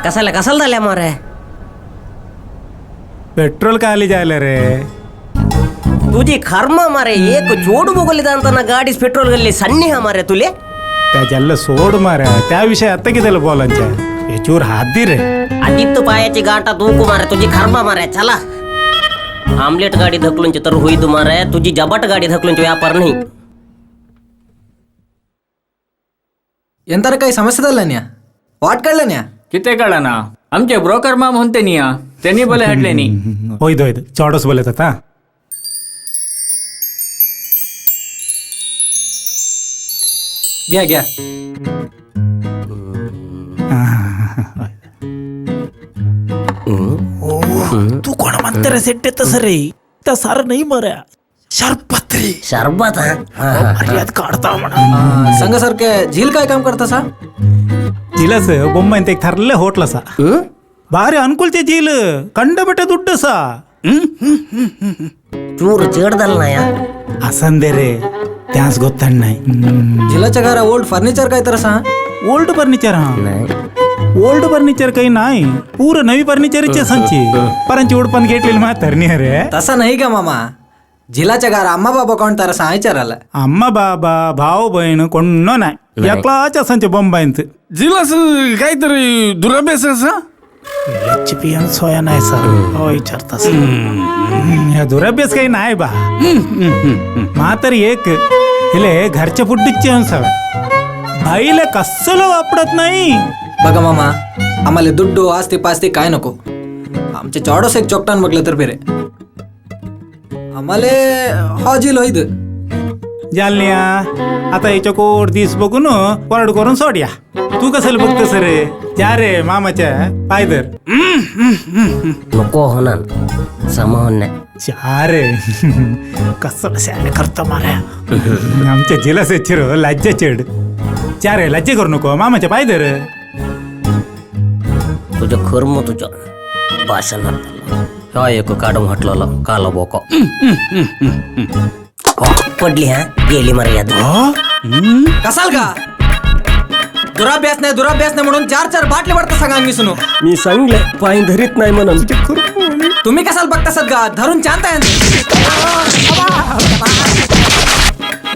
कसाला झाल्या मारे पेट्रोल खाली जायला रे. तुझी खर्म मारे एक जोड बघले जाणताना गाडीच पेट्रोल गल्ली सन्नी हा मारे तुले. त्याच्याला सोड मारा त्याविषयी आता किती बोलायच्या याच्यावर हात दे रे. आदित्य पायाची गाठा धोको मारे तुझी खर्मा मारे. चला आमलेट गाडी धकलून तर होईद मारे तुझी जबाट गाडी धकलून व्यापार नाही. ಎಂತರ काही ಸಮಸ್ಯೆ ನ್ಯಾ ವಾಟ್ ಕಳ್ಳನ್ಯಾ किती कळना आमचे ब्रोकर माम म्हणते निया त्यांनी बोले हटले नी. होईद होईद चौडस बोलत आता. घ्या घ्या. तू कोण म्हणते रे सेट तसं रे त्या सारं नाही मऱ्या शरबत रे सरबत मर्याद काढता म्हणा. संघासारखे झील काय काम करता सा जिलस बొమ్మ एक ठरले होटल सा भारी अनुकूलचे झील कंड बेटे दुड्ड सा चूर चेडदल नाया असंदे रे त्यास गोत्तान नाही. झिलाच्या घरा ओल्ड फर्निचर काय तर सा ओल्ड फर्निचर हा ओल्ड फर्निचर काही नाही पूर नवी फर्निचरचे संची परांची उडपण घेतलेली म्हातारणी रे. तसा नाही का मामा झिलाच्या घरा अम्मा बाबा कोण तर सा विचारायला अम्मा बाबा भाऊ बहीण कोण नाही एकलाच संच बॉम्बाईंच जिलास काहीतरी दुराभ्यास असा पियन सोया नाही सर हो विचारतास. या दुराभ्यास काही नाही बा म्हातारी एक हिले घरच्या फुड्डीची सवय बाईला कसलं वापरत नाही. बघा मामा आम्हाला दुड्डू आस्ते पास्ते काय नको आमचे चौडस एक चोकटान बघलं तर फिरे आम्हाला हा झील होईद जालन्या आता याच्या कोड दिस बघून वरड करून सोड्या. तू कसं बघतस रे जा रे मामाच्या पायदर नको होणार समावून नाही. जा रे कसं शाळे करतो माऱ्या आमच्या जिलास चिर लज्जा चेड जा रे लज्जा करू नको मामाच्या पायदर. तुझं खर्म तुझ्या भाषणात ह्या एक काढून हटला काला बोको पडली हा गेली मर्यादा. कसाल का दुराभ्यास नाही म्हणून 4 बाटले वाटतं सांगा मी सुनो मी सांगले पाय धरीत नाही म्हणून तुम्ही कसाल बघता सदगा धरून चांता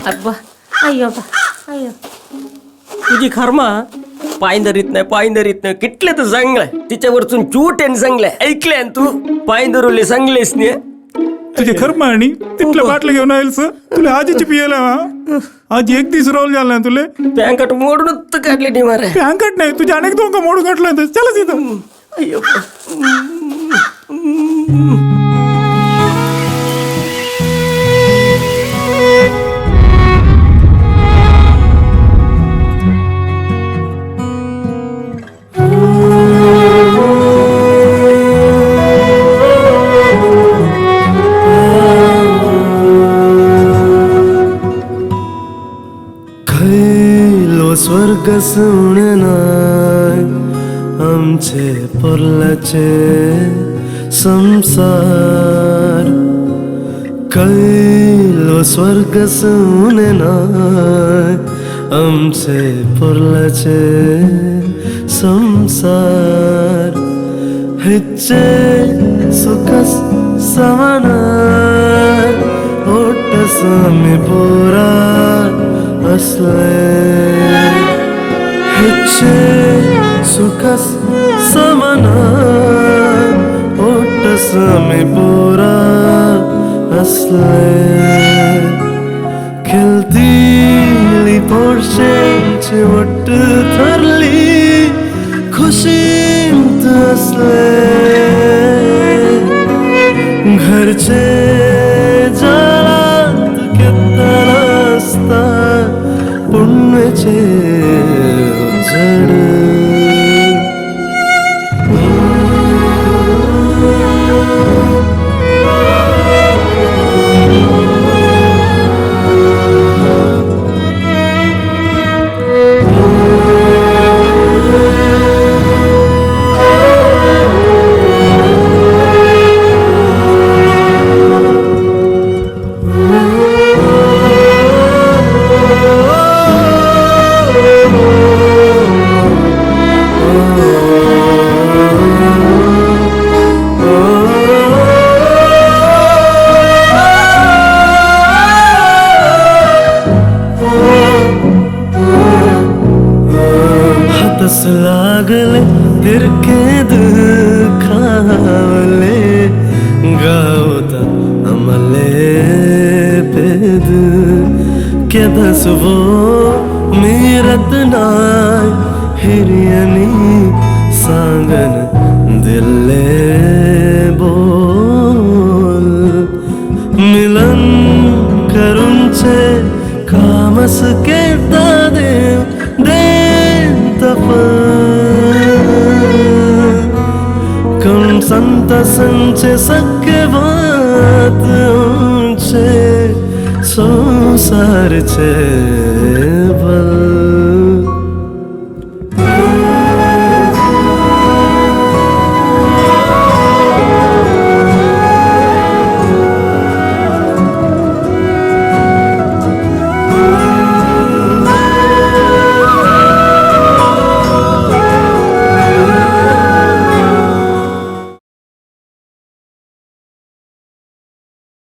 अब्बा अय्यो अय्यो तुझी खर्मा पाय धरीत नाही किटले तर चांगलंय तिच्यावरचून चूट आहे चांगलंय ऐकले तू पाय धरवले चांगलेस ने तुझे खरं आणि तिथलं बाटलं घेऊन येईल तुला आजीची पियाला आज एक दिवस रोल झाला तुले पॅन्कट मोडून तर काढले नाही मारे. पॅन्कट नाही तुझ्या अनेक दोन मोडून काढलं चला तिथं. अय्यो स्वर्ग सुणनाय आमचे परलाचे संसार कैलो स्वर्ग सुणनाय आमचे परलाचे संसार हिचे सुखस समानार ओटस मी पोरा असले हिचे सुखस समाना ओटस मी पोरा असले खेळतीली पोरशेंची वट थरली खुशींत असले घरचे जालात केतना असता पुण्यचे जड लागले तिरके खावले गावता आमले पेद केदसवो मीरत नाय हिरियनी सांगन दिले बोल मिलन करूंचे कामस के दादे दे कम संत संचे सके बात उनचे संसार छे बल